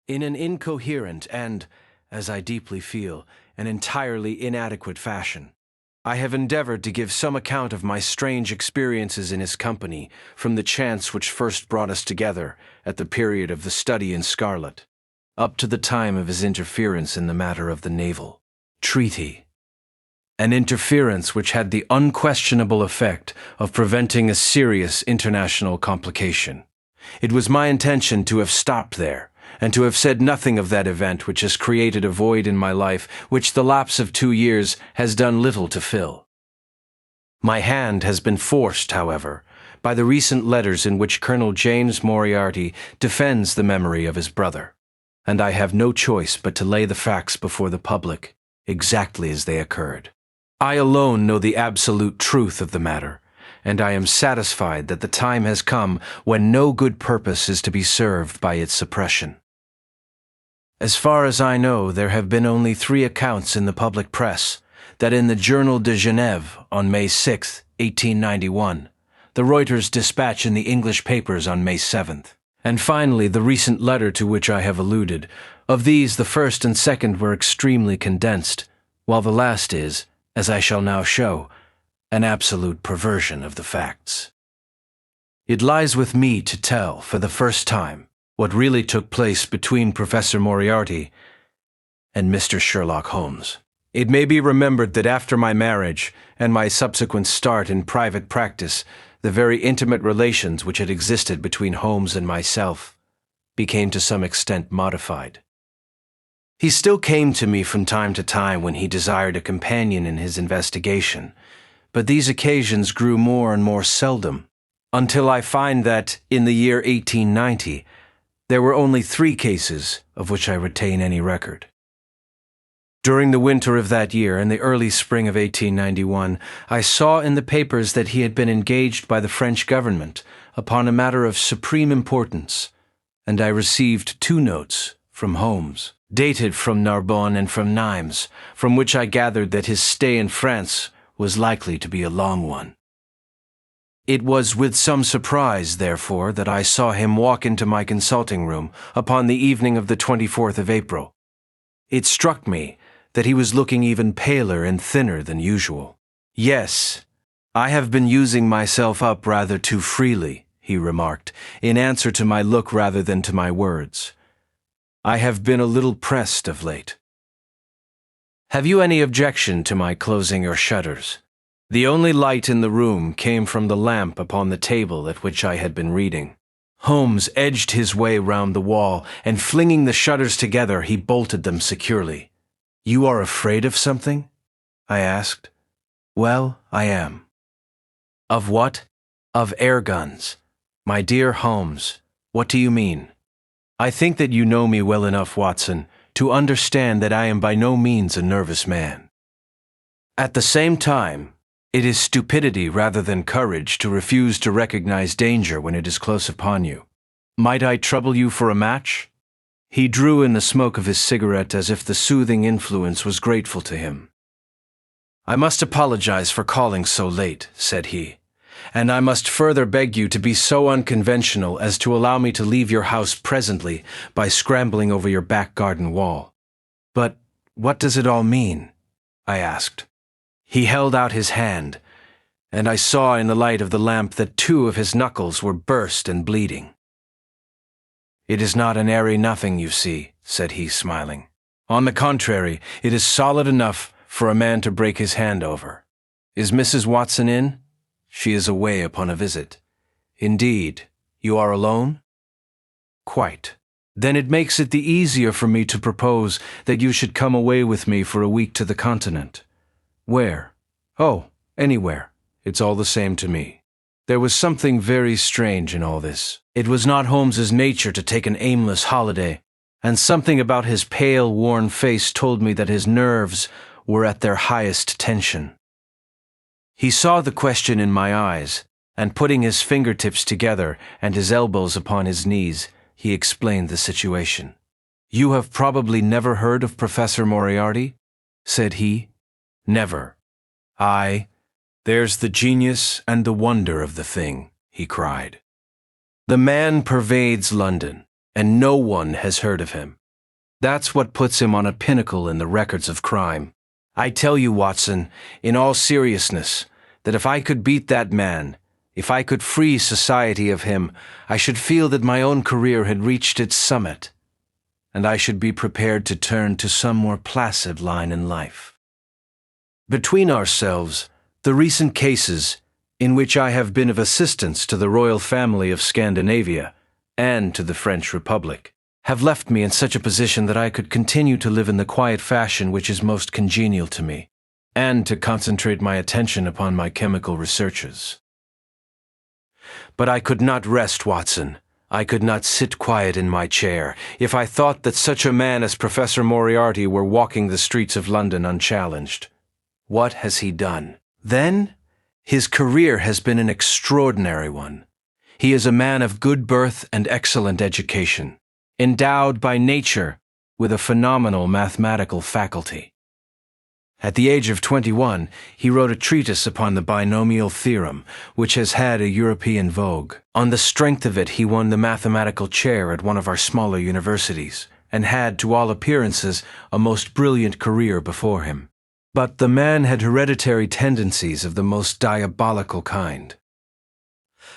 In an incoherent and, as I deeply feel, an entirely inadequate fashion. I have endeavored to give some account of my strange experiences in his company from the chance which first brought us together at the period of the study in Scarlet, up to the time of his interference in the matter of the naval treaty. An interference which had the unquestionable effect of preventing a serious international complication. It was my intention to have stopped there, and to have said nothing of that event which has created a void in my life which the lapse of 2 years has done little to fill. My hand has been forced, however, by the recent letters in which Colonel James Moriarty defends the memory of his brother, and I have no choice but to lay the facts before the public exactly as they occurred. I alone know the absolute truth of the matter, and I am satisfied that the time has come when no good purpose is to be served by its suppression. As far as I know, there have been only 3 accounts in the public press, that in the Journal de Genève on May 6, 1891, the Reuters dispatch in the English papers on May 7th, and finally the recent letter to which I have alluded. Of these, the first and second were extremely condensed, while the last is, as I shall now show, an absolute perversion of the facts. It lies with me to tell, for the first time, what really took place between Professor Moriarty and Mr. Sherlock Holmes. It may be remembered that after my marriage and my subsequent start in private practice, the very intimate relations which had existed between Holmes and myself became to some extent modified. He still came to me from time to time when he desired a companion in his investigation, but these occasions grew more and more seldom, until I find that, in the year 1890, there were only 3 cases of which I retain any record. During the winter of that year and the early spring of 1891, I saw in the papers that he had been engaged by the French government upon a matter of supreme importance, and I received 2 notes from Holmes, dated from Narbonne and from Nimes, from which I gathered that his stay in France was likely to be a long one. It was with some surprise, therefore, that I saw him walk into my consulting room upon the evening of the 24th of April. It struck me that he was looking even paler and thinner than usual. "Yes, I have been using myself up rather too freely," he remarked, in answer to my look rather than to my words. "I have been a little pressed of late. Have you any objection to my closing your shutters?" The only light in the room came from the lamp upon the table at which I had been reading. Holmes edged his way round the wall, and flinging the shutters together, he bolted them securely. "You are afraid of something?" I asked. "Well, I am." "Of what?" "Of air guns." "My dear Holmes, what do you mean?" "I think that you know me well enough, Watson, to understand that I am by no means a nervous man. At the same time, it is stupidity rather than courage to refuse to recognize danger when it is close upon you. Might I trouble you for a match?" He drew in the smoke of his cigarette as if the soothing influence was grateful to him. "I must apologize for calling so late," said he, "and I must further beg you to be so unconventional as to allow me to leave your house presently by scrambling over your back garden wall." "But what does it all mean?" I asked. He held out his hand, and I saw in the light of the lamp that 2 of his knuckles were burst and bleeding. "It is not an airy nothing, you see," said he, smiling. "On the contrary, it is solid enough for a man to break his hand over. Is Mrs. Watson in?" "She is away upon a visit." "Indeed. You are alone?" "Quite. Then it makes it the easier for me to propose that you should come away with me for a week to the continent." "Where?" "Oh, anywhere. It's all the same to me." There was something very strange in all this. It was not Holmes's nature to take an aimless holiday, and something about his pale, worn face told me that his nerves were at their highest tension. He saw the question in my eyes, and putting his fingertips together and his elbows upon his knees, he explained the situation. "You have probably never heard of Professor Moriarty?" said he. "Never." "Aye, there's the genius and the wonder of the thing," he cried. "The man pervades London. and no one has heard of him. That's what puts him on a pinnacle in the records of crime. I tell you, Watson, in all seriousness, that if I could beat that man, if I could free society of him, I should feel that my own career had reached its summit, and I should be prepared to turn to some more placid line in life. Between ourselves, the recent cases in which I have been of assistance to the royal family of Scandinavia and to the French Republic have left me in such a position that I could continue to live in the quiet fashion which is most congenial to me, and to concentrate my attention upon my chemical researches. But I could not rest, Watson. I could not sit quiet in my chair if I thought that such a man as Professor Moriarty were walking the streets of London unchallenged. What has he done? Then, his career has been an extraordinary one. He is a man of good birth and excellent education, endowed by nature with a phenomenal mathematical faculty. At the age of 21, he wrote a treatise upon the binomial theorem, which has had a European vogue. On the strength of it, he won the mathematical chair at one of our smaller universities, and had, to all appearances, a most brilliant career before him. But the man had hereditary tendencies of the most diabolical kind.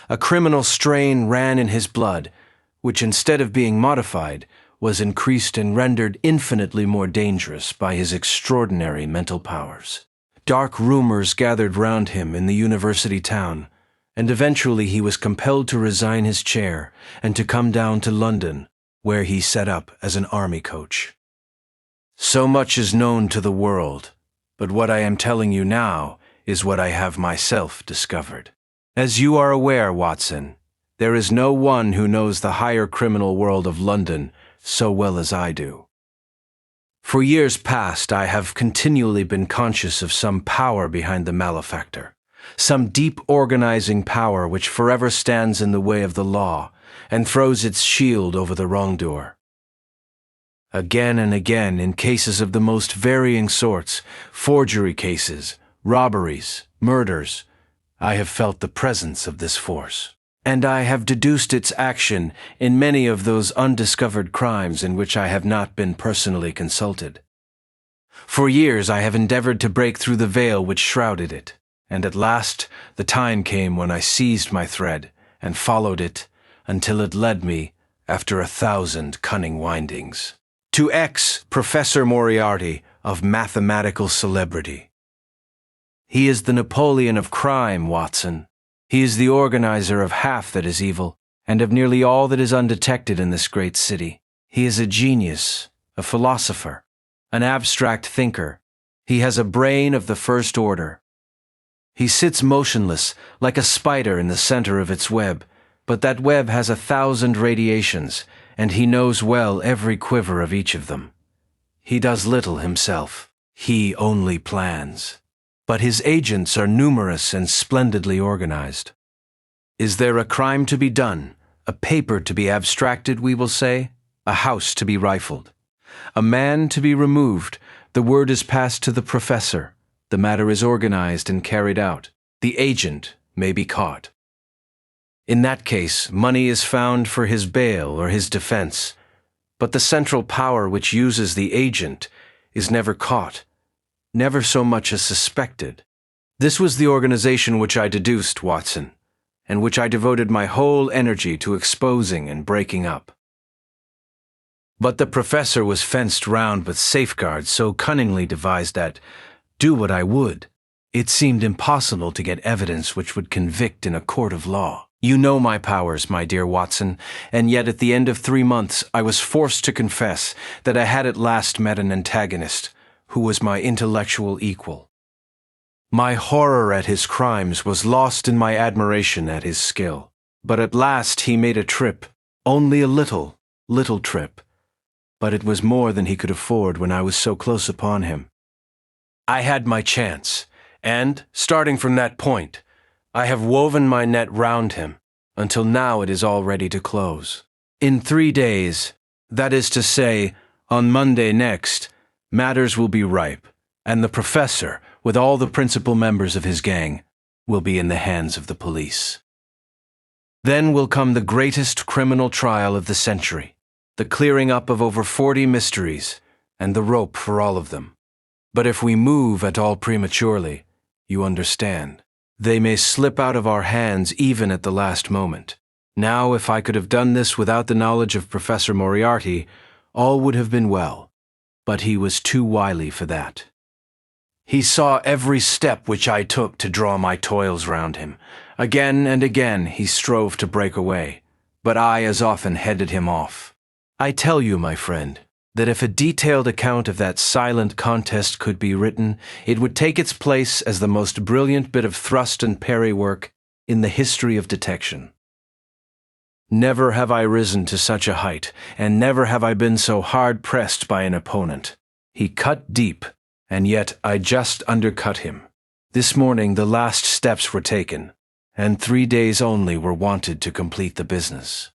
A criminal strain ran in his blood, which instead of being modified, was increased and rendered infinitely more dangerous by his extraordinary mental powers. Dark rumors gathered round him in the university town, and eventually he was compelled to resign his chair and to come down to London, where he set up as an army coach. So much is known to the world, but what I am telling you now is what I have myself discovered. As you are aware, Watson, there is no one who knows the higher criminal world of London so well as I do. For years past, I have continually been conscious of some power behind the malefactor, some deep organizing power which forever stands in the way of the law and throws its shield over the wrongdoer. Again and again, in cases of the most varying sorts, forgery cases, robberies, murders, I have felt the presence of this force. And I have deduced its action in many of those undiscovered crimes in which I have not been personally consulted. For years I have endeavored to break through the veil which shrouded it, and at last the time came when I seized my thread and followed it until it led me, after 1,000 cunning windings, to Professor Moriarty of mathematical celebrity. He is the Napoleon of crime, Watson. He is the organizer of half that is evil, and of nearly all that is undetected in this great city. He is a genius, a philosopher, an abstract thinker. He has a brain of the first order. He sits motionless, like a spider in the center of its web, but that web has 1,000 radiations, and he knows well every quiver of each of them. He does little himself. He only plans. But his agents are numerous and splendidly organized. Is there a crime to be done, a paper to be abstracted, we will say, a house to be rifled, a man to be removed, the word is passed to the professor, the matter is organized and carried out, the agent may be caught. In that case, money is found for his bail or his defense, but the central power which uses the agent is never caught, never so much as suspected. This was the organization which I deduced, Watson, and which I devoted my whole energy to exposing and breaking up. But the professor was fenced round with safeguards so cunningly devised that, do what I would, it seemed impossible to get evidence which would convict in a court of law. You know my powers, my dear Watson, and yet at the end of 3 months I was forced to confess that I had at last met an antagonist who was my intellectual equal. My horror at his crimes was lost in my admiration at his skill. But at last he made a trip, only a little trip, but it was more than he could afford when I was so close upon him. I had my chance, and, starting from that point, I have woven my net round him, until now it is all ready to close. In 3 days, that is to say, on Monday next, matters will be ripe, and the professor, with all the principal members of his gang, will be in the hands of the police. Then will come the greatest criminal trial of the century. the clearing up of over 40 mysteries, and the rope for all of them. But if we move at all prematurely, you understand, they may slip out of our hands even at the last moment. Now, if I could have done this without the knowledge of Professor Moriarty, all would have been well, but he was too wily for that. He saw every step which I took to draw my toils round him. Again and again he strove to break away, but I as often headed him off. I tell you, my friend, that if a detailed account of that silent contest could be written, it would take its place as the most brilliant bit of thrust and parry work in the history of detection. Never have I risen to such a height, and never have I been so hard-pressed by an opponent. He cut deep, and yet I just undercut him. This morning the last steps were taken, and 3 days only were wanted to complete the business.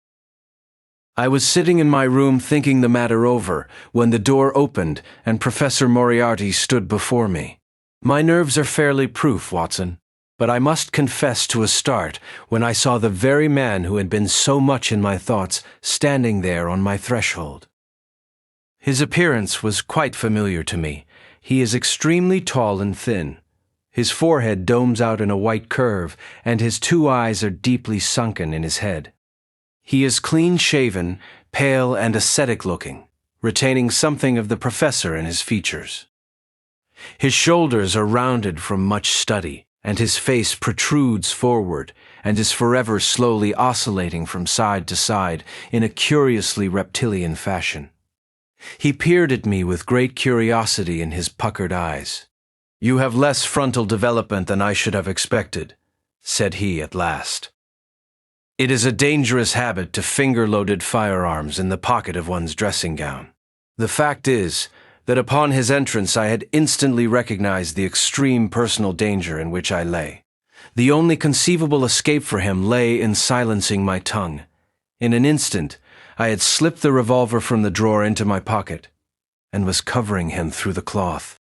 I was sitting in my room thinking the matter over when the door opened and Professor Moriarty stood before me. My nerves are fairly proof, Watson, but I must confess to a start when I saw the very man who had been so much in my thoughts standing there on my threshold. His appearance was quite familiar to me. He is extremely tall and thin. His forehead domes out in a white curve, and his 2 eyes are deeply sunken in his head. He is clean-shaven, pale and ascetic-looking, retaining something of the professor in his features. His shoulders are rounded from much study, and his face protrudes forward and is forever slowly oscillating from side to side in a curiously reptilian fashion. He peered at me with great curiosity in his puckered eyes. "You have less frontal development than I should have expected," said he at last. "It is a dangerous habit to finger loaded firearms in the pocket of one's dressing gown. The fact is that upon his entrance I had instantly recognized the extreme personal danger in which I lay. The only conceivable escape for him lay in silencing my tongue. In an instant I had slipped the revolver from the drawer into my pocket and was covering him through the cloth.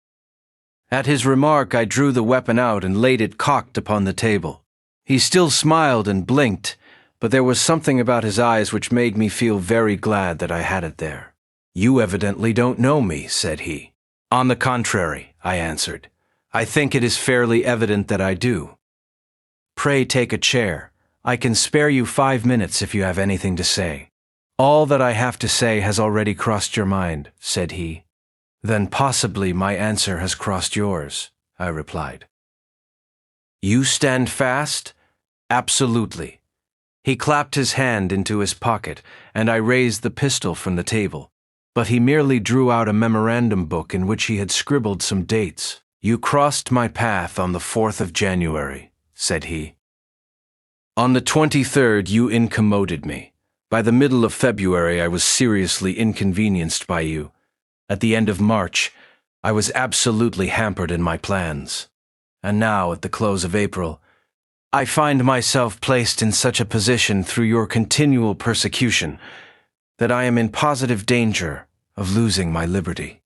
At his remark I drew the weapon out and laid it cocked upon the table. He still smiled and blinked, but there was something about his eyes which made me feel very glad that I had it there. "You evidently don't know me," said he. "On the contrary," I answered. "I think it is fairly evident that I do. Pray take a chair. I can spare you 5 minutes if you have anything to say." "All that I have to say has already crossed your mind," said he. "Then possibly my answer has crossed yours," I replied. "You stand fast?" "Absolutely." He clapped his hand into his pocket, and I raised the pistol from the table. But he merely drew out a memorandum book in which he had scribbled some dates. "You crossed my path on the 4th of January, said he. "On the 23rd you incommoded me. By the middle of February I was seriously inconvenienced by you. At the end of March, I was absolutely hampered in my plans. And now, at the close of April, I find myself placed in such a position through your continual persecution that I am in positive danger of losing my liberty.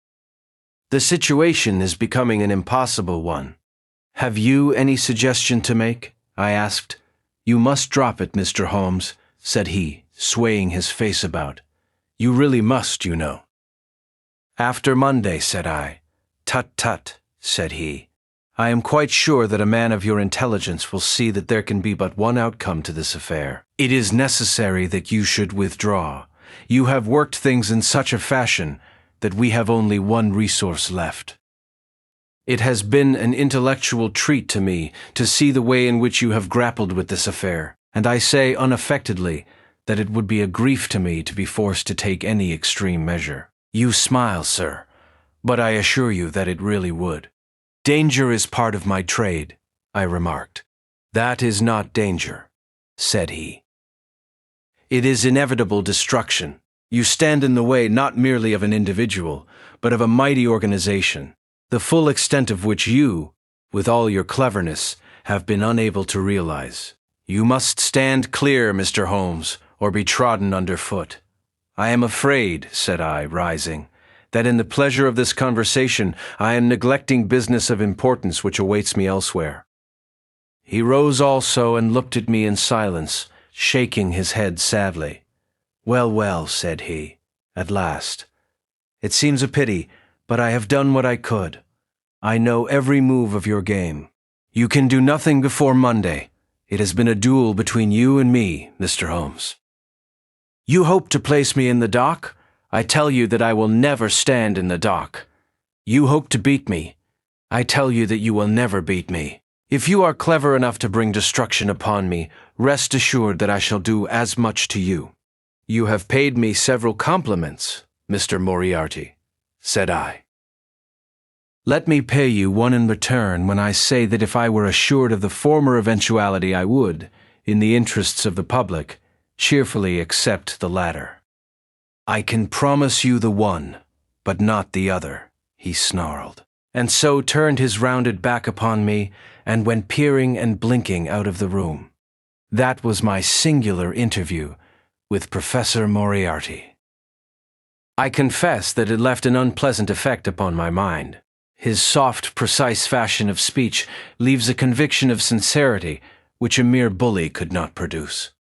The situation is becoming an impossible one. Have you any suggestion to make?" I asked. "You must drop it, Mr. Holmes," said he, swaying his face about. "You really must, you know." "After Monday," said I. "Tut, tut," said he. "I am quite sure that a man of your intelligence will see that there can be but one outcome to this affair. It is necessary that you should withdraw. You have worked things in such a fashion that we have only one resource left. It has been an intellectual treat to me to see the way in which you have grappled with this affair, and I say unaffectedly that it would be a grief to me to be forced to take any extreme measure. You smile, sir, but I assure you that it really would." "Danger is part of my trade," I remarked. "That is not danger," said he. "It is inevitable destruction. You stand in the way not merely of an individual, but of a mighty organization, the full extent of which you, with all your cleverness, have been unable to realize. You must stand clear, Mr. Holmes, or be trodden underfoot. I am afraid," said I, rising, "that in the pleasure of this conversation I am neglecting business of importance which awaits me elsewhere." He rose also and looked at me in silence, shaking his head sadly. "Well, well," said he, at last. "It seems a pity, but I have done what I could. I know every move of your game. You can do nothing before Monday. It has been a duel between you and me, Mr. Holmes. You hope to place me in the dock? I tell you that I will never stand in the dock. You hope to beat me? I tell you that you will never beat me. If you are clever enough to bring destruction upon me, rest assured that I shall do as much to you." "You have paid me several compliments, Mr. Moriarty," said I. "Let me pay you one in return when I say that if I were assured of the former eventuality, I would, in the interests of the public, cheerfully accept the latter." "I can promise you the one, but not the other," he snarled, and so turned his rounded back upon me and went peering and blinking out of the room. That was my singular interview with Professor Moriarty. I confess that it left an unpleasant effect upon my mind. His soft, precise fashion of speech leaves a conviction of sincerity which a mere bully could not produce.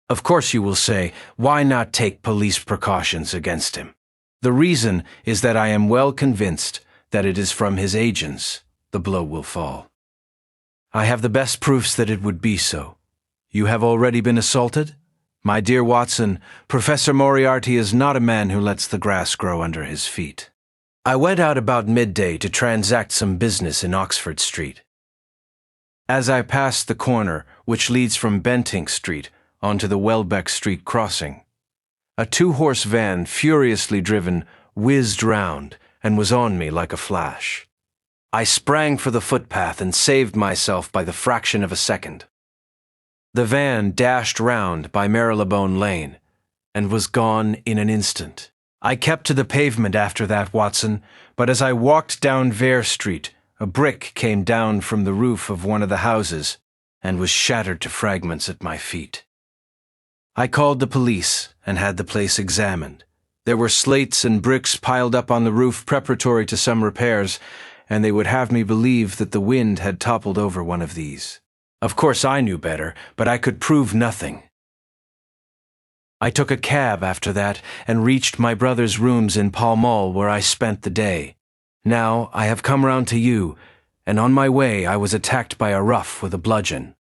Of course, you will say, why not take police precautions against him? The reason is that I am well convinced that it is from his agents the blow will fall. I have the best proofs that it would be so. You have already been assaulted? My dear Watson, Professor Moriarty is not a man who lets the grass grow under his feet. I went out about midday to transact some business in Oxford Street. As I passed the corner which leads from Bentinck Street onto the Welbeck Street crossing, a two-horse van, furiously driven, whizzed round and was on me like a flash. I sprang for the footpath and saved myself by the fraction of a second. The van dashed round by Marylebone Lane and was gone in an instant. I kept to the pavement after that, Watson, but as I walked down Vere Street, a brick came down from the roof of one of the houses and was shattered to fragments at my feet. I called the police and had the place examined. There were slates and bricks piled up on the roof preparatory to some repairs, and they would have me believe that the wind had toppled over one of these. Of course I knew better, but I could prove nothing. I took a cab after that and reached my brother's rooms in Pall Mall, where I spent the day. Now I have come round to you, and on my way I was attacked by a rough with a bludgeon.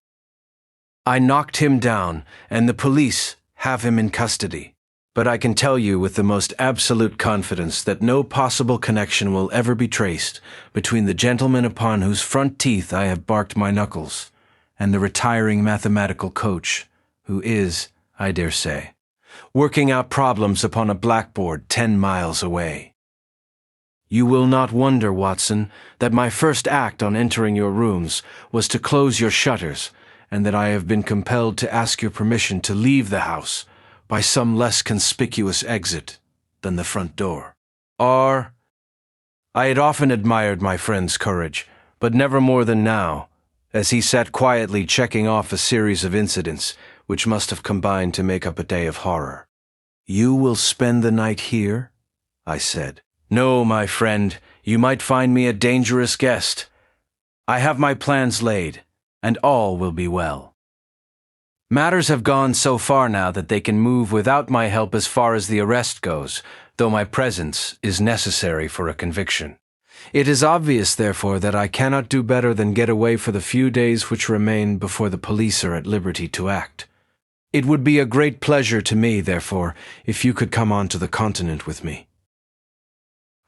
I knocked him down, and the police have him in custody. But I can tell you with the most absolute confidence that no possible connection will ever be traced between the gentleman upon whose front teeth I have barked my knuckles and the retiring mathematical coach, who is, I dare say, working out problems upon a blackboard 10 miles away. You will not wonder, Watson, that my first act on entering your rooms was to close your shutters, and that I have been compelled to ask your permission to leave the house by some less conspicuous exit than the front door. I had often admired my friend's courage, but never more than now, as he sat quietly checking off a series of incidents which must have combined to make up a day of horror. "You will spend the night here?" I said. "No, my friend, you might find me a dangerous guest. I have my plans laid, and all will be well. Matters have gone so far now that they can move without my help as far as the arrest goes, though my presence is necessary for a conviction. It is obvious, therefore, that I cannot do better than get away for the few days which remain before the police are at liberty to act. It would be a great pleasure to me, therefore, if you could come on to the continent with me."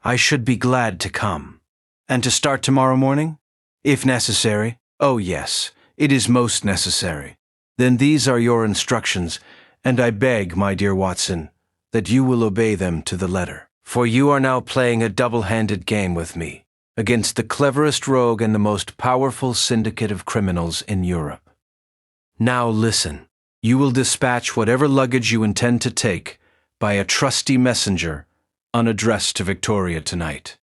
"I should be glad to come." "And to start tomorrow morning?" "If necessary." "Oh, yes, it is most necessary." "Then these are your instructions, and I beg, my dear Watson, that you will obey them to the letter. For you are now playing a double-handed game with me, against the cleverest rogue and the most powerful syndicate of criminals in Europe. Now listen. You will dispatch whatever luggage you intend to take by a trusty messenger, unaddressed to Victoria tonight.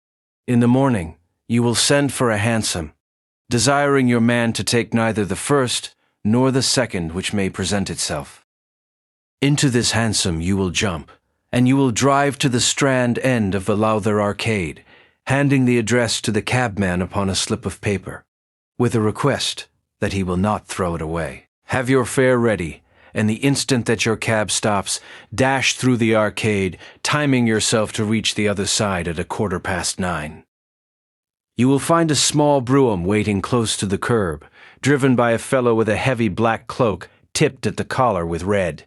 In the morning, you will send for a hansom, desiring your man to take neither the first nor the second which may present itself. Into this hansom you will jump, and you will drive to the Strand end of the Lowther Arcade, handing the address to the cabman upon a slip of paper, with a request that he will not throw it away. Have your fare ready, and the instant that your cab stops, dash through the arcade, timing yourself to reach the other side at 9:15. You will find a small brougham waiting close to the curb, driven by a fellow with a heavy black cloak tipped at the collar with red.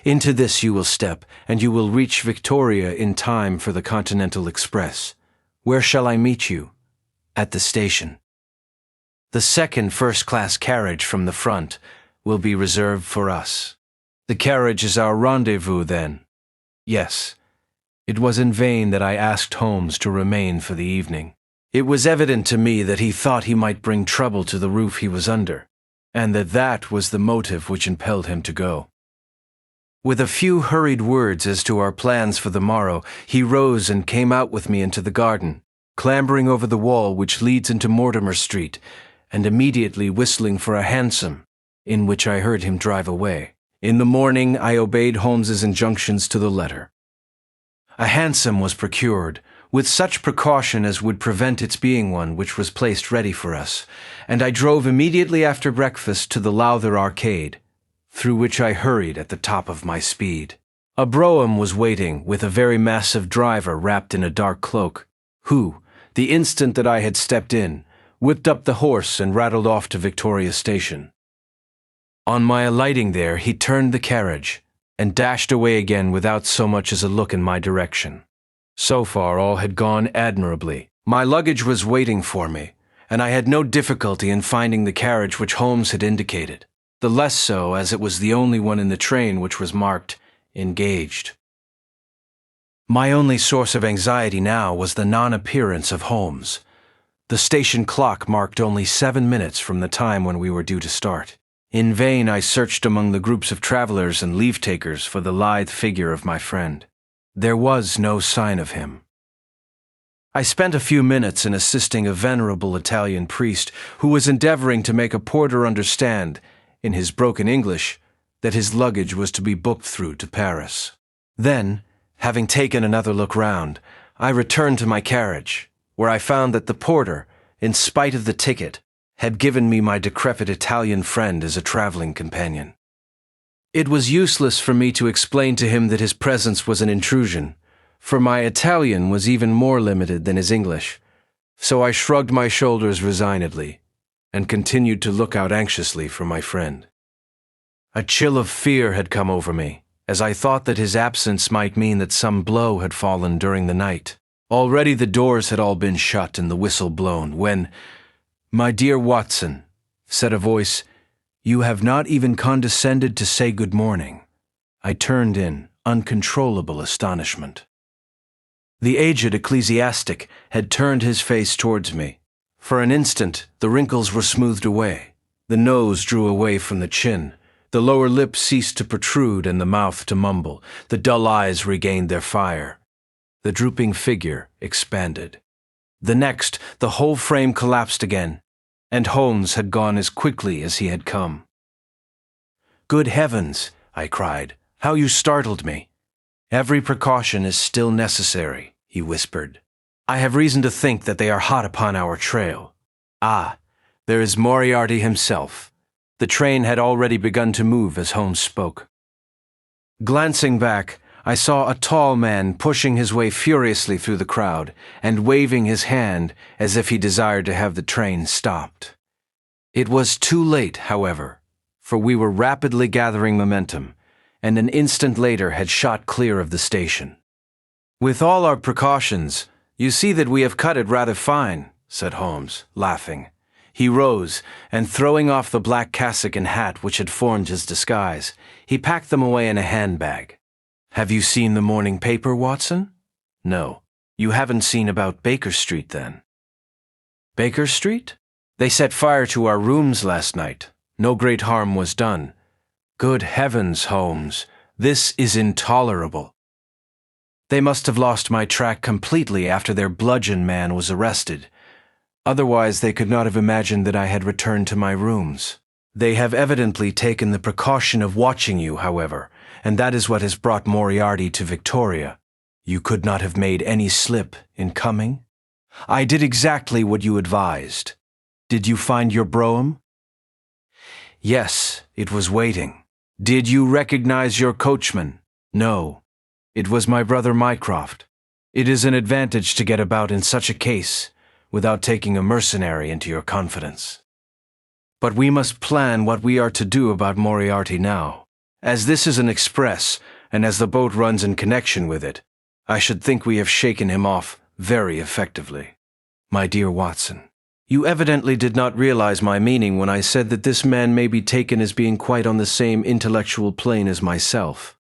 Into this you will step, and you will reach Victoria in time for the Continental Express. Where shall I meet you? At the station. The second first-class carriage from the front will be reserved for us. The carriage is our rendezvous, then. Yes. It was in vain that I asked Holmes to remain for the evening. It was evident to me that he thought he might bring trouble to the roof he was under, and that was the motive which impelled him to go. With a few hurried words as to our plans for the morrow, he rose and came out with me into the garden, clambering over the wall which leads into Mortimer Street, and immediately whistling for a hansom, in which I heard him drive away. In the morning I obeyed Holmes's injunctions to the letter. A hansom was procured, with such precaution as would prevent its being one, which was placed ready for us, and I drove immediately after breakfast to the Lowther Arcade, through which I hurried at the top of my speed. A brougham was waiting, with a very massive driver wrapped in a dark cloak, who, the instant that I had stepped in, whipped up the horse and rattled off to Victoria Station. On my alighting there, he turned the carriage, and dashed away again without so much as a look in my direction. So far all had gone admirably. My luggage was waiting for me, and I had no difficulty in finding the carriage which Holmes had indicated, the less so as it was the only one in the train which was marked engaged. My only source of anxiety now was the non-appearance of Holmes. The station clock marked only 7 minutes from the time when we were due to start. In vain I searched among the groups of travelers and leave-takers for the lithe figure of my friend. There was no sign of him. I spent a few minutes in assisting a venerable Italian priest who was endeavoring to make a porter understand, in his broken English, that his luggage was to be booked through to Paris. Then, having taken another look round, I returned to my carriage, where I found that the porter, in spite of the ticket, had given me my decrepit Italian friend as a traveling companion. It was useless for me to explain to him that his presence was an intrusion, for my Italian was even more limited than his English, so I shrugged my shoulders resignedly, and continued to look out anxiously for my friend. A chill of fear had come over me, as I thought that his absence might mean that some blow had fallen during the night. Already the doors had all been shut and the whistle blown, when, "My dear Watson," said a voice, "you have not even condescended to say good morning." I turned in uncontrollable astonishment. The aged ecclesiastic had turned his face towards me. For an instant the wrinkles were smoothed away, the nose drew away from the chin, the lower lip ceased to protrude and the mouth to mumble, the dull eyes regained their fire. The drooping figure expanded. The next, the whole frame collapsed again, and Holmes had gone as quickly as he had come. "Good heavens," I cried, "how you startled me." "Every precaution is still necessary," he whispered. "I have reason to think that they are hot upon our trail. Ah, there is Moriarty himself." The train had already begun to move as Holmes spoke. Glancing back, I saw a tall man pushing his way furiously through the crowd and waving his hand as if he desired to have the train stopped. It was too late, however, for we were rapidly gathering momentum, and an instant later had shot clear of the station. "With all our precautions, you see that we have cut it rather fine," said Holmes, laughing. He rose, and throwing off the black cassock and hat which had formed his disguise, he packed them away in a handbag. "Have you seen the morning paper, Watson?" "No. You haven't seen about Baker Street, then?" "Baker Street? They set fire to our rooms last night. No great harm was done." "Good heavens, Holmes, this is intolerable." "They must have lost my track completely after their bludgeon man was arrested. Otherwise they could not have imagined that I had returned to my rooms. They have evidently taken the precaution of watching you, however, and that is what has brought Moriarty to Victoria. You could not have made any slip in coming? I did exactly what you advised. Did you find your brougham?" "Yes, it was waiting. Did you recognize your coachman? No. It was my brother Mycroft. It is an advantage to get about in such a case without taking a mercenary into your confidence. But we must plan what we are to do about Moriarty now. As this is an express, and as the boat runs in connection with it, I should think we have shaken him off very effectively. My dear Watson, you evidently did not realize my meaning when I said that this man may be taken as being quite on the same intellectual plane as myself.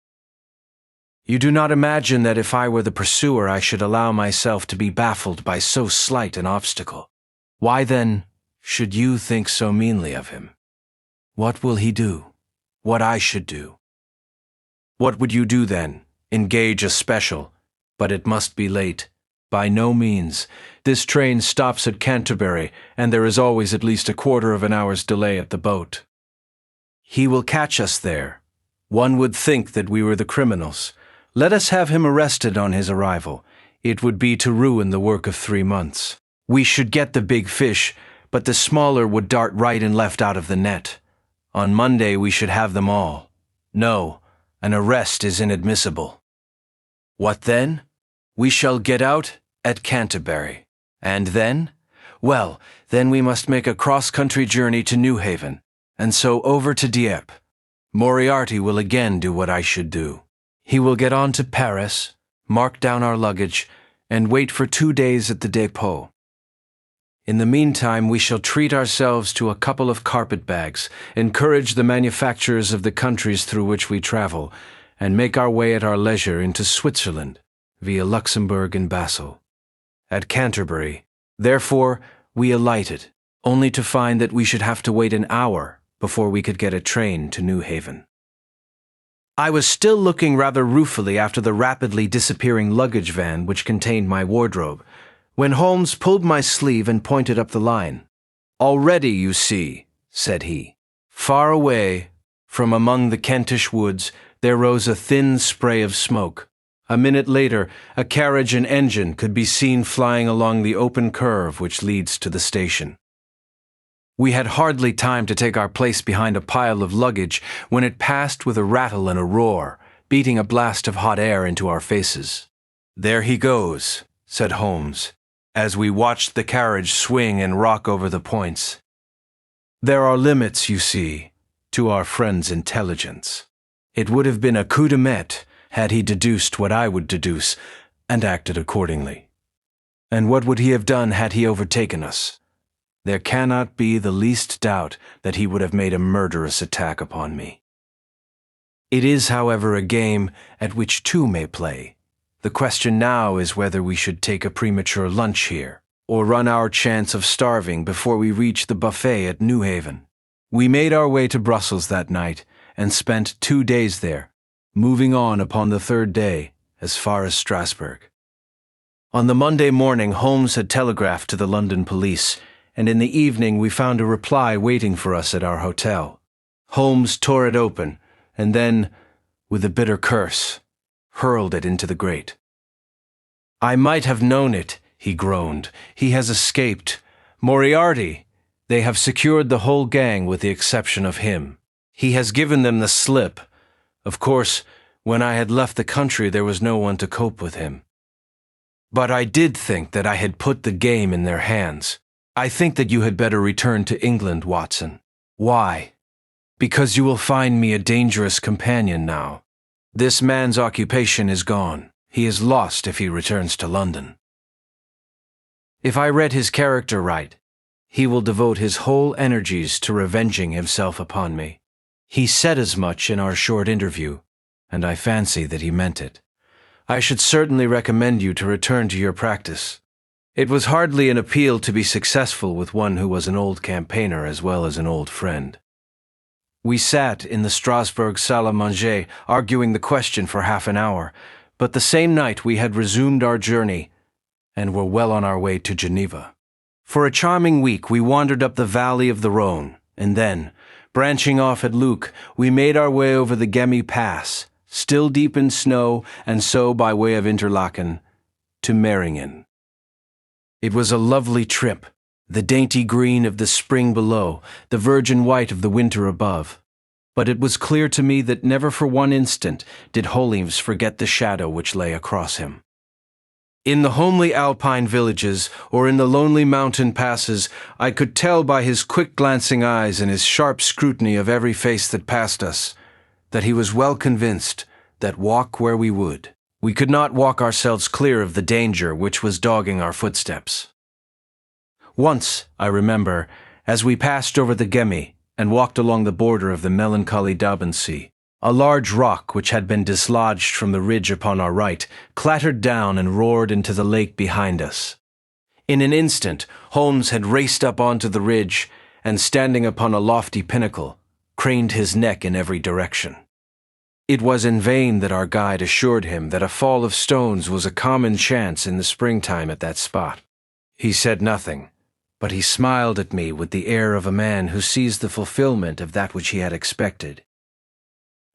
You do not imagine that if I were the pursuer I should allow myself to be baffled by so slight an obstacle. Why then should you think so meanly of him? What will he do? What I should do? What would you do then? Engage a special, but it must be late. By no means. This train stops at Canterbury, and there is always at least a quarter of an hour's delay at the boat. He will catch us there. One would think that we were the criminals. Let us have him arrested on his arrival. It would be to ruin the work of 3 months. We should get the big fish, but the smaller would dart right and left out of the net. On Monday we should have them all. No, an arrest is inadmissible. What then? We shall get out at Canterbury. And then? Well, then we must make a cross-country journey to Newhaven, and so over to Dieppe. Moriarty will again do what I should do. He will get on to Paris, mark down our luggage, and wait for 2 days at the depot. In the meantime, we shall treat ourselves to a couple of carpet-bags, encourage the manufacturers of the countries through which we travel, and make our way at our leisure into Switzerland, via Luxembourg and Basel. At Canterbury, therefore, we alighted, only to find that we should have to wait an hour before we could get a train to Newhaven. I was still looking rather ruefully after the rapidly disappearing luggage van which contained my wardrobe, when Holmes pulled my sleeve and pointed up the line. "Already, you see," said he. Far away, from among the Kentish woods, there rose a thin spray of smoke. A minute later, a carriage and engine could be seen flying along the open curve which leads to the station. We had hardly time to take our place behind a pile of luggage when it passed with a rattle and a roar, beating a blast of hot air into our faces. "There he goes," said Holmes, as we watched the carriage swing and rock over the points. "There are limits, you see, to our friend's intelligence. It would have been a coup de maître had he deduced what I would deduce, and acted accordingly. And what would he have done had he overtaken us? There cannot be the least doubt that he would have made a murderous attack upon me. It is, however, a game at which two may play. The question now is whether we should take a premature lunch here, or run our chance of starving before we reach the buffet at Newhaven. We made our way to Brussels that night, and spent 2 days there, moving on upon the 3rd day as far as Strasbourg. On the Monday morning, Holmes had telegraphed to the London police, and in the evening we found a reply waiting for us at our hotel. Holmes tore it open, and then, with a bitter curse, hurled it into the grate. "I might have known it," he groaned. "He has escaped. Moriarty! They have secured the whole gang with the exception of him. He has given them the slip. Of course, when I had left the country there was no one to cope with him. But I did think that I had put the game in their hands. I think that you had better return to England, Watson. Why? Because you will find me a dangerous companion now. This man's occupation is gone. He is lost if he returns to London. If I read his character right, he will devote his whole energies to revenging himself upon me. He said as much in our short interview, and I fancy that he meant it. I should certainly recommend you to return to your practice. It was hardly an appeal to be successful with one who was an old campaigner as well as an old friend." We sat in the Strasbourg salle à manger arguing the question for half an hour, but the same night we had resumed our journey and were well on our way to Geneva. For a charming week we wandered up the valley of the Rhone, and then, branching off at Luc, we made our way over the Gemmi Pass, still deep in snow, and so, by way of Interlaken, to Meiringen. It was a lovely trip, the dainty green of the spring below, the virgin white of the winter above. But it was clear to me that never for one instant did Holmes forget the shadow which lay across him. In the homely alpine villages or in the lonely mountain passes, I could tell by his quick glancing eyes and his sharp scrutiny of every face that passed us that he was well convinced that walk where we would, we could not walk ourselves clear of the danger which was dogging our footsteps. Once, I remember, as we passed over the Gemmi and walked along the border of the melancholy Sea, a large rock which had been dislodged from the ridge upon our right clattered down and roared into the lake behind us. In an instant, Holmes had raced up onto the ridge and, standing upon a lofty pinnacle, craned his neck in every direction. It was in vain that our guide assured him that a fall of stones was a common chance in the springtime at that spot. He said nothing, but he smiled at me with the air of a man who sees the fulfillment of that which he had expected.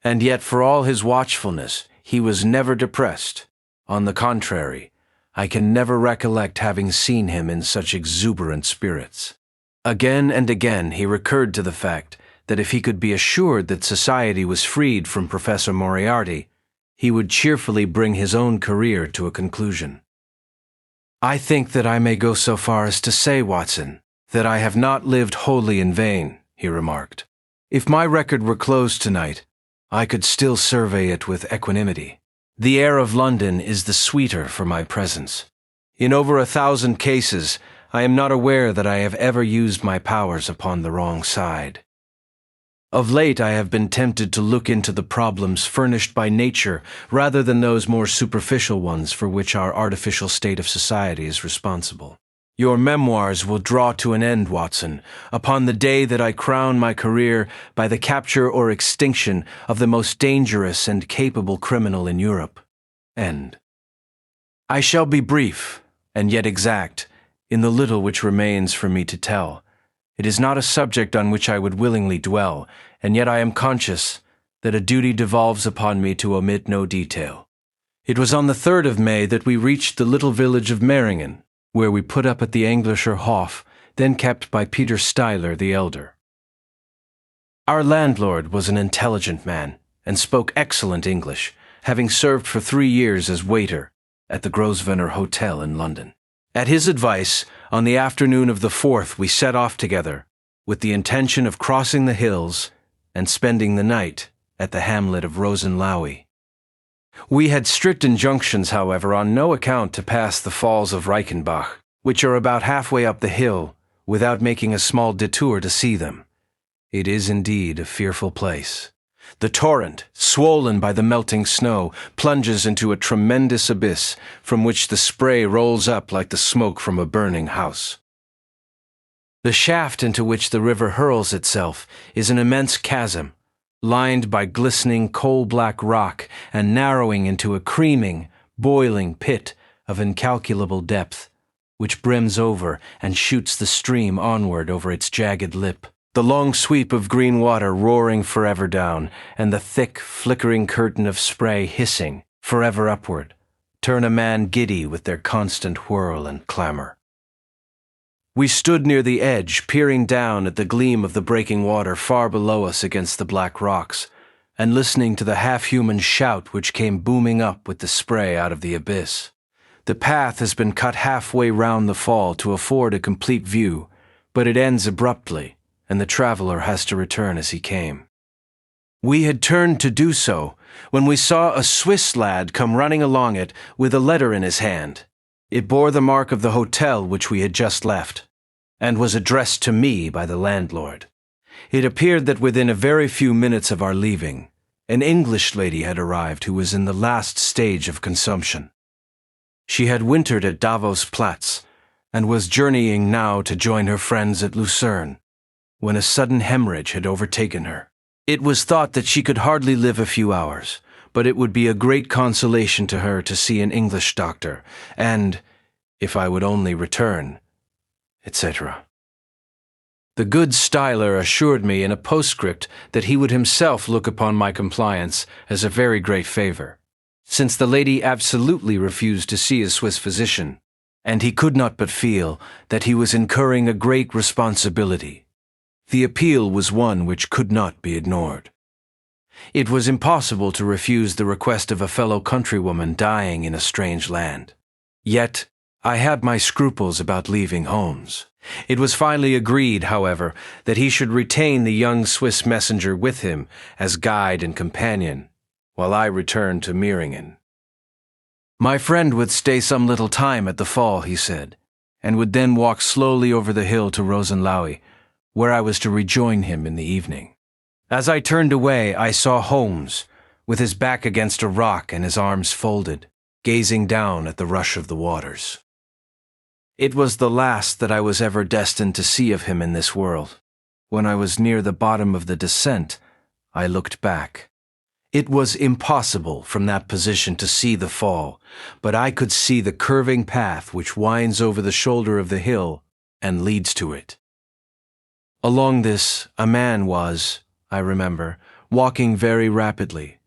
And yet, for all his watchfulness, he was never depressed. On the contrary, I can never recollect having seen him in such exuberant spirits. Again and again he recurred to the fact that if he could be assured that society was freed from Professor Moriarty, he would cheerfully bring his own career to a conclusion. I think that I may go so far as to say, Watson, that I have not lived wholly in vain, he remarked. If my record were closed tonight, I could still survey it with equanimity. The air of London is the sweeter for my presence. In over 1,000 cases, I am not aware that I have ever used my powers upon the wrong side. Of late I have been tempted to look into the problems furnished by nature rather than those more superficial ones for which our artificial state of society is responsible. Your memoirs will draw to an end, Watson, upon the day that I crown my career by the capture or extinction of the most dangerous and capable criminal in Europe. End. I shall be brief, and yet exact, in the little which remains for me to tell. It is not a subject on which I would willingly dwell, and yet I am conscious that a duty devolves upon me to omit no detail. It was on the 3rd of May that we reached the little village of Meiringen, where we put up at the Englischer Hof, then kept by Peter Steiler the elder. Our landlord was an intelligent man, and spoke excellent English, having served for 3 years as waiter at the Grosvenor Hotel in London. At his advice, on the afternoon of the 4th we set off together, with the intention of crossing the hills and spending the night at the hamlet of Rosenlaui. We had strict injunctions, however, on no account to pass the falls of Reichenbach, which are about halfway up the hill, without making a small detour to see them. It is indeed a fearful place. The torrent, swollen by the melting snow, plunges into a tremendous abyss from which the spray rolls up like the smoke from a burning house. The shaft into which the river hurls itself is an immense chasm, lined by glistening coal-black rock and narrowing into a creaming, boiling pit of incalculable depth, which brims over and shoots the stream onward over its jagged lip. The long sweep of green water roaring forever down, and the thick, flickering curtain of spray hissing forever upward, turn a man giddy with their constant whirl and clamor. We stood near the edge, peering down at the gleam of the breaking water far below us against the black rocks, and listening to the half-human shout which came booming up with the spray out of the abyss. The path has been cut halfway round the fall to afford a complete view, but it ends abruptly, and the traveler has to return as he came. We had turned to do so when we saw a Swiss lad come running along it with a letter in his hand. It bore the mark of the hotel which we had just left, and was addressed to me by the landlord. It appeared that within a very few minutes of our leaving, an English lady had arrived who was in the last stage of consumption. She had wintered at Davos Platz, and was journeying now to join her friends at Lucerne, when a sudden hemorrhage had overtaken her. It was thought that she could hardly live a few hours, but it would be a great consolation to her to see an English doctor, and, if I would only return, etc. The good Steiler assured me in a postscript that he would himself look upon my compliance as a very great favor, since the lady absolutely refused to see a Swiss physician, and he could not but feel that he was incurring a great responsibility. The appeal was one which could not be ignored. It was impossible to refuse the request of a fellow countrywoman dying in a strange land. Yet, I had my scruples about leaving Holmes. It was finally agreed, however, that he should retain the young Swiss messenger with him as guide and companion, while I returned to Meiringen. My friend would stay some little time at the fall, he said, and would then walk slowly over the hill to Rosenlaui, where I was to rejoin him in the evening. As I turned away, I saw Holmes, with his back against a rock and his arms folded, gazing down at the rush of the waters. It was the last that I was ever destined to see of him in this world. When I was near the bottom of the descent, I looked back. It was impossible from that position to see the fall, but I could see the curving path which winds over the shoulder of the hill and leads to it. Along this, a man was, I remember, walking very rapidly.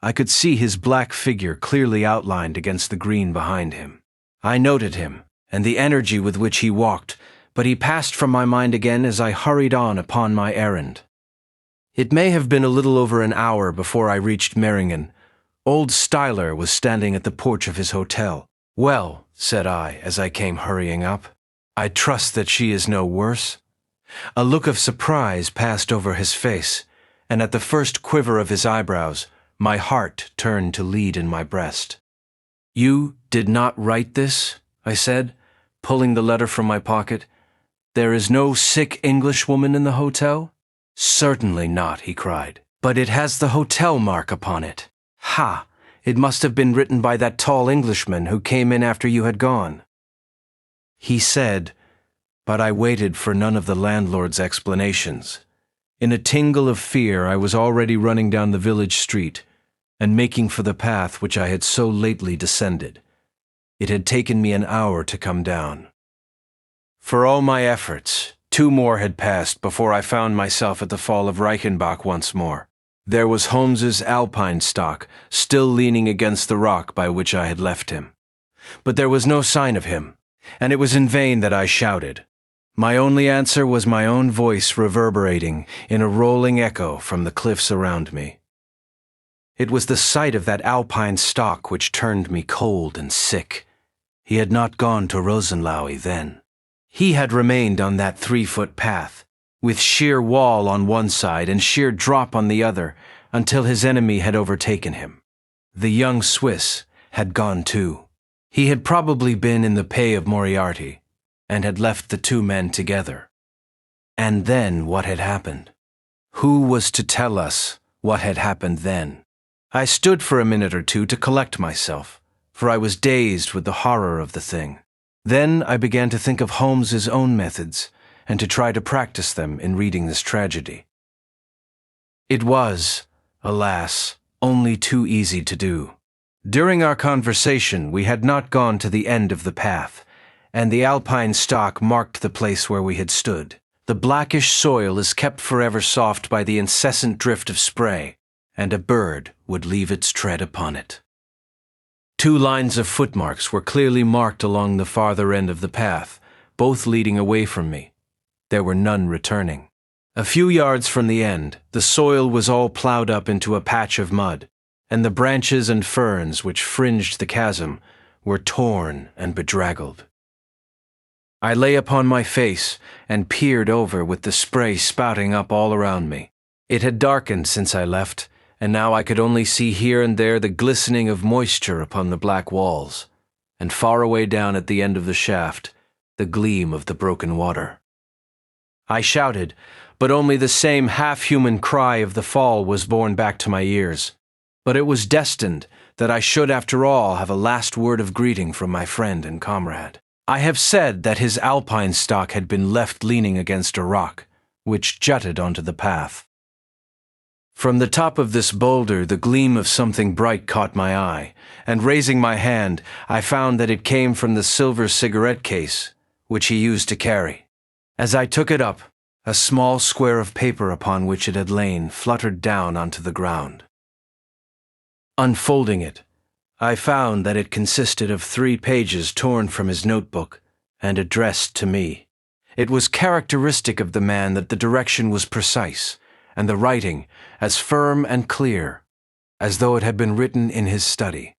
I could see his black figure clearly outlined against the green behind him. I noted him, and the energy with which he walked, but he passed from my mind again as I hurried on upon my errand. It may have been a little over an hour before I reached Meiringen. Old Styler was standing at the porch of his hotel. "Well," said I as I came hurrying up, "I trust that she is no worse." A look of surprise passed over his face, and at the first quiver of his eyebrows, my heart turned to lead in my breast. "You did not write this?" I said, pulling the letter from my pocket. "There is no sick Englishwoman in the hotel?" "Certainly not," he cried. "But it has the hotel mark upon it. Ha! It must have been written by that tall Englishman who came in after you had gone." He said, but I waited for none of the landlord's explanations. In a tingle of fear, I was already running down the village street and making for the path which I had so lately descended. It had taken me an hour to come down. For all my efforts, 2 more had passed before I found myself at the fall of Reichenbach once more. There was Holmes's alpine stock, still leaning against the rock by which I had left him. But there was no sign of him, and it was in vain that I shouted. My only answer was my own voice reverberating in a rolling echo from the cliffs around me. It was the sight of that alpine stock which turned me cold and sick. He had not gone to Rosenlaui then. He had remained on that 3-foot path, with sheer wall on one side and sheer drop on the other, until his enemy had overtaken him. The young Swiss had gone too. He had probably been in the pay of Moriarty, and had left the 2 men together. And then what had happened? Who was to tell us what had happened then? I stood for a minute or two to collect myself, for I was dazed with the horror of the thing. Then I began to think of Holmes's own methods, and to try to practice them in reading this tragedy. It was, alas, only too easy to do. During our conversation, we had not gone to the end of the path, and the alpine stock marked the place where we had stood. The blackish soil is kept forever soft by the incessant drift of spray, and a bird would leave its tread upon it. 2 lines of footmarks were clearly marked along the farther end of the path, both leading away from me. There were none returning. A few yards from the end, the soil was all plowed up into a patch of mud, and the branches and ferns which fringed the chasm were torn and bedraggled. I lay upon my face and peered over with the spray spouting up all around me. It had darkened since I left, and now I could only see here and there the glistening of moisture upon the black walls, and far away down at the end of the shaft, the gleam of the broken water. I shouted, but only the same half-human cry of the fall was borne back to my ears. But it was destined that I should after all have a last word of greeting from my friend and comrade. I have said that his alpine stock had been left leaning against a rock, which jutted onto the path. From the top of this boulder, the gleam of something bright caught my eye, and raising my hand, I found that it came from the silver cigarette case, which he used to carry. As I took it up, a small square of paper upon which it had lain fluttered down onto the ground. Unfolding it, I found that it consisted of 3 pages torn from his notebook and addressed to me. It was characteristic of the man that the direction was precise, and the writing as firm and clear as though it had been written in his study.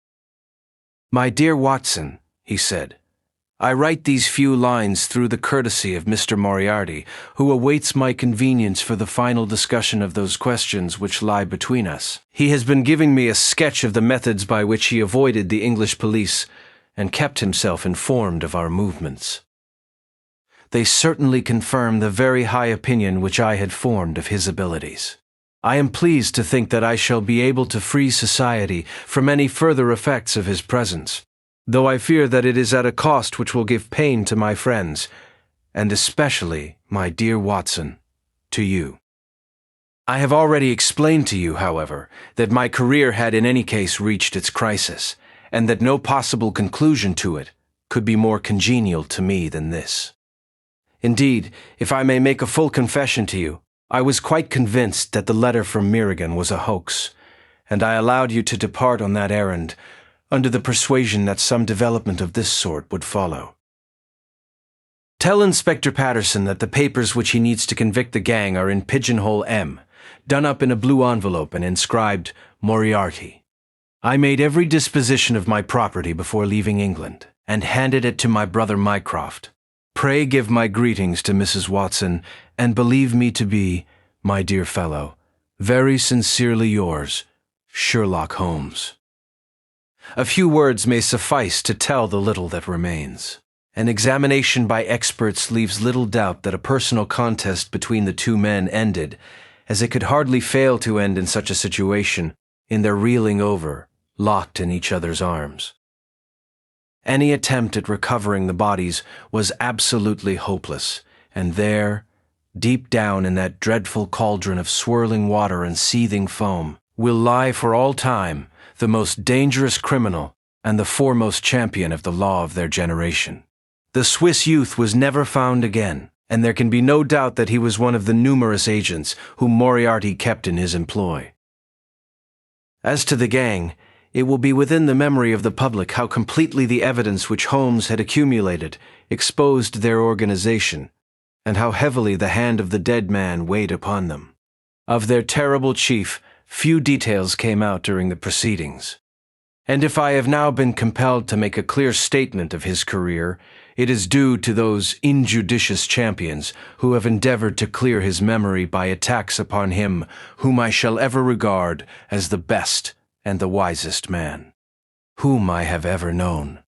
"My dear Watson," he said, "I write these few lines through the courtesy of Mr. Moriarty, who awaits my convenience for the final discussion of those questions which lie between us. He has been giving me a sketch of the methods by which he avoided the English police and kept himself informed of our movements. They certainly confirm the very high opinion which I had formed of his abilities. I am pleased to think that I shall be able to free society from any further effects of his presence, though I fear that it is at a cost which will give pain to my friends, and especially, my dear Watson, to you. I have already explained to you, however, that my career had in any case reached its crisis, and that no possible conclusion to it could be more congenial to me than this. Indeed, if I may make a full confession to you, I was quite convinced that the letter from Mirigan was a hoax, and I allowed you to depart on that errand, under the persuasion that some development of this sort would follow. Tell Inspector Patterson that the papers which he needs to convict the gang are in Pigeonhole M, done up in a blue envelope and inscribed Moriarty. I made every disposition of my property before leaving England, and handed it to my brother Mycroft. Pray give my greetings to Mrs. Watson, and believe me to be, my dear fellow, very sincerely yours, Sherlock Holmes. A few words may suffice to tell the little that remains. An examination by experts leaves little doubt that a personal contest between the two men ended, as it could hardly fail to end in such a situation, in their reeling over, locked in each other's arms. Any attempt at recovering the bodies was absolutely hopeless, and there, deep down in that dreadful cauldron of swirling water and seething foam, will lie for all time the most dangerous criminal and the foremost champion of the law of their generation. The Swiss youth was never found again, and there can be no doubt that he was one of the numerous agents whom Moriarty kept in his employ. As to the gang, it will be within the memory of the public how completely the evidence which Holmes had accumulated exposed their organization, and how heavily the hand of the dead man weighed upon them. Of their terrible chief, few details came out during the proceedings. And if I have now been compelled to make a clear statement of his career, it is due to those injudicious champions who have endeavored to clear his memory by attacks upon him whom I shall ever regard as the best and the wisest man whom I have ever known.